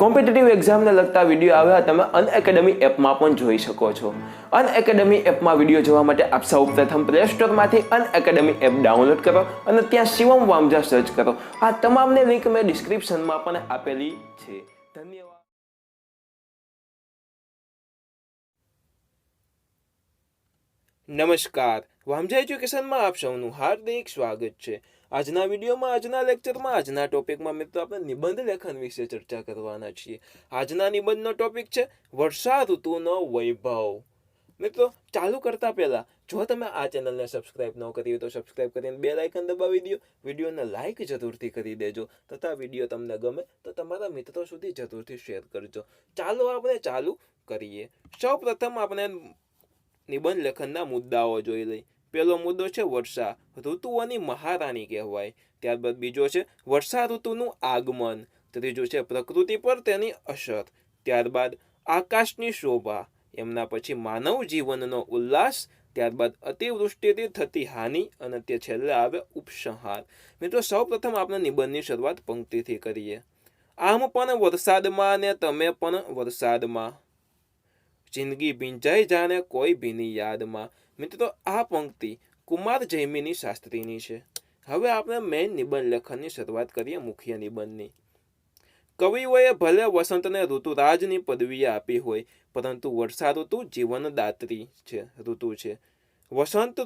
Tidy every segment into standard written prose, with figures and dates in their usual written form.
Competitive એક્ઝામને લગતા video આવ્યા તમે અનએકેડમી એપમાં પણ જોઈ શકો છો. અનએકેડમી એપમાં વિડીયો જોવા માટે આપ સૌ પ્રથમ પ્લે સ્ટોરમાંથી અનએકેડમી એપ ડાઉનલોડ કરો અને ત્યાં શિવમ વામજા સર્ચ કરો. આ તમામની લિંક મેં ડિસ્ક્રિપ્શનમાં પણ આપેલી છે. ધન્યવાદ. નમસ્કાર, વામજા એજ્યુકેશનમાં આપ સૌનું હાર્દિક સ્વાગત છે. આજના વિડીયોમાં, આજના લેક્ચરમાં, આજના ટોપિકમાં મિત્રો આપણે નિબંધ લેખન વિશે ચર્ચા કરવાના છીએ. આજના નિબંધનો ટોપિક છે વર્ષા ઋતુનો વૈભવ. મિત્રો ચાલુ કરતા પહેલા જો તમે આ ચેનલને સબસ્ક્રાઇબ ન કરી હોય તો સબસ્ક્રાઇબ કરીને બેલ આઇકન દબાવી દો. વિડીયોને લાઇક જરૂરથી કરી દેજો તથા વિડીયો તમને ગમે તો તમારા મિત્રો સુધી જરૂરથી શેર કરજો. ચાલો આપણે ચાલુ કરીએ. સૌ પ્રથમ આપણે નિબંધ લેખનના મુદ્દાઓ જોઈ લઈ. પહેલો મુદ્દો છે વર્ષા, ઋતુઓની મહારાણી કહેવાય. ત્યારબાદ બીજો છે વર્ષા ઋતુનું આગમન. ત્રીજું છે પ્રકૃતિ પર તેની અસર. ત્યારબાદ આકાશની શોભા. એમના પછી માનવ જીવનનો ઉલ્લાસ. ત્યારબાદ અતિવૃષ્ટિથી થતી હાનિ અને તે છેલ્લે આવે ઉપસંહાર. મિત્રો સૌ પ્રથમ આપણે નિબંધની શરૂઆત પંક્તિથી કરીએ. આમ પણ વરસાદમાં ને તમે પણ વરસાદમાં, જિંદગી ભીંજાઈ જાણે કોઈ ભીની યાદમાં. મિત્રો આ પંક્તિ કુમાર જૈમિની શાસ્ત્રીની છે. હવે આપણે મેઇન નિબંધ લેખનની શરૂઆત કરીએ, મુખ્ય નિબંધની. કવિઓએ ભલે વસંતને ઋતુરાજની પદવી આપી હોય, પરંતુ વર્ષા ઋતુ જીવનદાત્રી ઋતુ છે. વસંત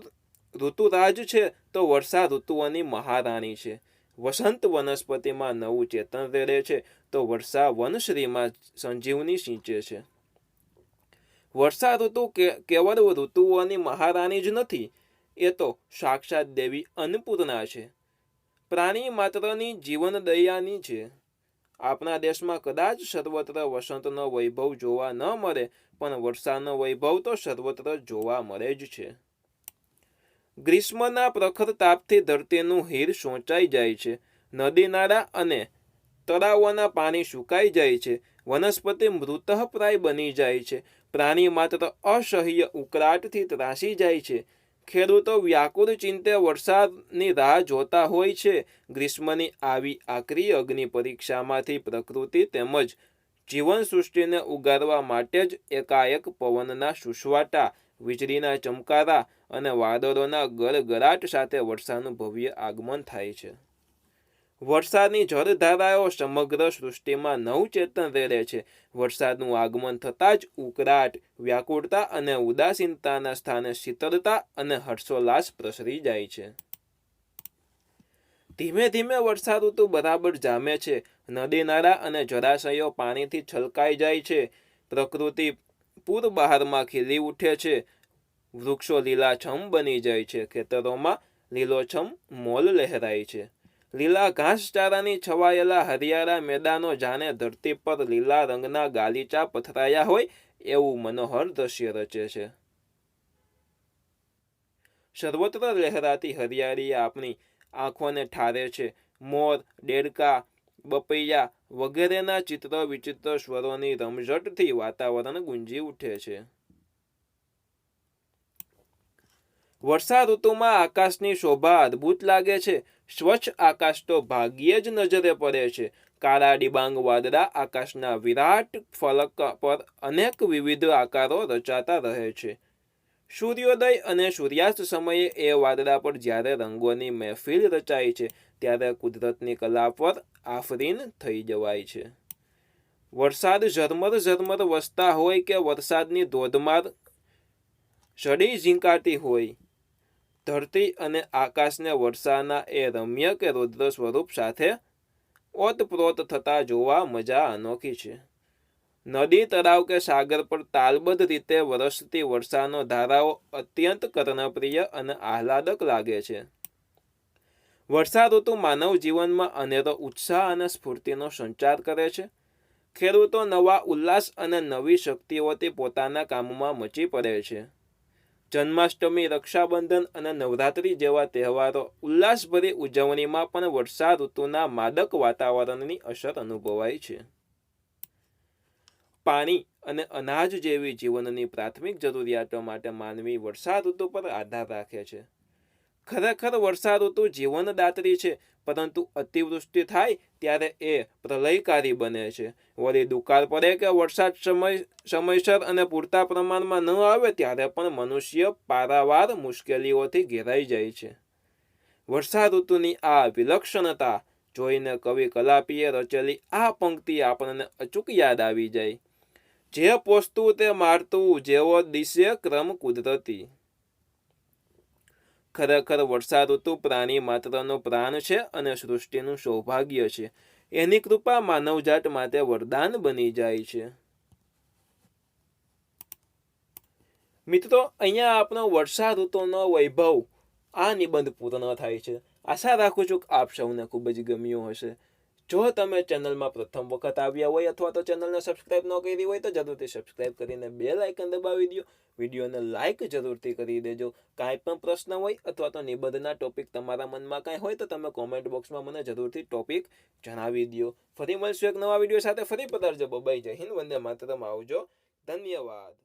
ઋતુરાજ છે તો વર્ષા ઋતુઓની મહારાણી છે. વસંત વનસ્પતિમાં નવું ચેતન રેડે છે તો વર્ષા વનશ્રીમાં સંજીવની સિંચે છે. વર્ષા ઋતુ કેવળ ઋતુઓની મહારાણી જ નથી, એ તો સાક્ષાત દેવી અન્નપૂર્ણા છે. પ્રાણી માત્રની જીવન દયાની છે. આપણા દેશમાં કદાચ સર્વત્ર વસંતનો વૈભવ જોવા ન મળે, પણ વર્ષાનો વૈભવ તો સર્વત્ર જોવા મળે જ છે. ગ્રીષ્મના પ્રખર તાપથી ધરતીનું હીર સોંચાઈ જાય છે. નદી નાળા અને તળાવોના પાણી સુકાઈ જાય છે. વનસ્પતિ મૃતઃપ્રાય બની જાય છે. પ્રાણી માત્ર અસહ્ય ઉકળાટથી ત્રાસી જાય છે. ખેડૂતો વ્યાકુળ ચિંતે વરસાદની રાહ જોતા હોય છે. ગ્રીષ્મની આવી આકરી અગ્નિ પરીક્ષામાંથી પ્રકૃતિ તેમજ જીવન સૃષ્ટિને ઉગારવા માટે જ એકાએક પવનના સુસવાટા, વીજળીના ચમકારા અને વાદળોના ગળગળાટ સાથે વર્ષાનું ભવ્ય આગમન થાય છે. વરસાદની જળધારાઓ સમગ્ર સૃષ્ટિમાં નવચેતન રેડે છે. વરસાદનું આગમન થતાં જ ઉકળાટ, વ્યાકુળતા અને ઉદાસીનતાના સ્થાને શીતળતા અને હર્ષોલ્લાસ પ્રસરી જાય છે. ધીમે ધીમે વર્ષા ઋતુ બરાબર જામે છે. નદી નાળા અને જળાશયો પાણીથી છલકાઈ જાય છે. પ્રકૃતિ પૂરબહારમાં ખીલી ઉઠે છે. વૃક્ષો લીલાછમ બની જાય છે. ખેતરોમાં લીલોછમ મોલ લહેરાય છે. લીલા ઘાસચારાની છવાયેલા હરિયાળા મેદાનો જાણે ધરતી પર લીલા રંગના ગાલીચા પથરાયા હોય એવું મનોહર દ્રશ્ય રચે છે. સર્વત્ર લહેરાતી હરિયાળી આપણી આંખોને ઠારે છે. મોર, દેડકા, બપૈયા વગેરેના ચિત્ર વિચિત્ર સ્વરોની રમઝટથી વાતાવરણ ગુંજી ઉઠે છે. વર્ષા ઋતુમાં આકાશની શોભા અદ્ભુત લાગે છે. સ્વચ્છ આકાશ તો ભાગ્યે જ નજરે પડે છે. કાળા ડિબાંગ વાદળા આકાશના વિરાટ ફલક પર અનેક વિવિધ આકારો રચાતા રહે છે. સૂર્યોદય અને સૂર્યાસ્ત સમયે એ વાદળા પર જ્યારે રંગોની મહેફિલ રચાય છે, ત્યારે કુદરતની કલા પર આફરીન થઈ જવાય છે. વરસાદ ઝરમર ઝરમર વસતા હોય કે વરસાદની ધોધમાર સડી ઝીંકાતી હોય, ધરતી અને આકાશને વર્ષાના એ રમ્ય કે રૌદ્ર સ્વરૂપ સાથે ઓતપ્રોત થતા જોવા મજા અનોખી છે. નદી, તળાવ કે સાગર પર તાલબદ્ધ રીતે વરસતી વર્ષાનો ધારાઓ અત્યંત કર્ણપ્રિય અને આહલાદક લાગે છે. વર્ષા ઋતુ માનવ જીવનમાં અનેરો ઉત્સાહ અને સ્ફૂર્તિનો સંચાર કરે છે. ખેડૂતો નવા ઉલ્લાસ અને નવી શક્તિઓથી પોતાના કામમાં મચી પડે છે. જન્માષ્ટમી, રક્ષાબંધન અને નવરાત્રી જેવા તહેવારો ઉલ્લાસભરી ઉજવણીમાં પણ વર્ષા ઋતુના માદક વાતાવરણની અસર અનુભવાય છે. પાણી અને અનાજ જેવી જીવનની પ્રાથમિક જરૂરિયાતો માટે માનવી વર્ષા ઋતુ પર આધાર રાખે છે. ખરેખર વર્ષાઋતુ જીવનદાત્રી છે, પરંતુ અતિવૃષ્ટિ થાય ત્યારે એ પ્રલયકારી બને છે. વળી દુકાળ પડે કે વરસાદ સમયસર અને પૂરતા પ્રમાણમાં ન આવે ત્યારે પણ મનુષ્ય પારાવાર મુશ્કેલીઓથી ઘેરાઈ જાય છે. વર્ષાઋતુની આ વિલક્ષણતા જોઈને કવિ કલાપીએ રચેલી આ પંક્તિ આપણને અચૂક યાદ આવી જાય. જે પોસ્તું તે મારતું, જેવો દિશે ક્રમ કુદરતી. ખરેખર વર્ષાઋતુ પ્રાણી માત્રનો પ્રાણ છે અને સૃષ્ટિનું સૌભાગ્ય છે. એની કૃપા માનવજાત માટે વરદાન બની જાય છે. મિત્રો, અહીંયા આપણો વર્ષાઋતુનો વૈભવ આ નિબંધ પૂર્ણ થાય છે. આશા રાખું છું કે આપ સૌને ખૂબ જ ગમ્યું હશે. જો તમે ચેનલમાં પ્રથમ વખત આવ્યા હોય અથવા તો ચેનલને સબસ્ક્રાઇબ ન કરી હોય તો જરૂરથી સબસ્ક્રાઇબ કરીને બેલ આઇકન દબાવી દો. વિડીયોને લાઇક જરૂરથી કરી દેજો. કાંઈ પણ પ્રશ્ન હોય અથવા તો નિબંધના ટોપિક તમારા મનમાં કાંઈ હોય તો તમે કોમેન્ટ બોક્સમાં મને જરૂરથી ટોપિક જણાવી દો. ફરી મળશું એક નવા વિડીયો સાથે. ફરી પધારજો. બાય. જય હિન્દ. વંદે માતરમ. આવજો. ધન્યવાદ.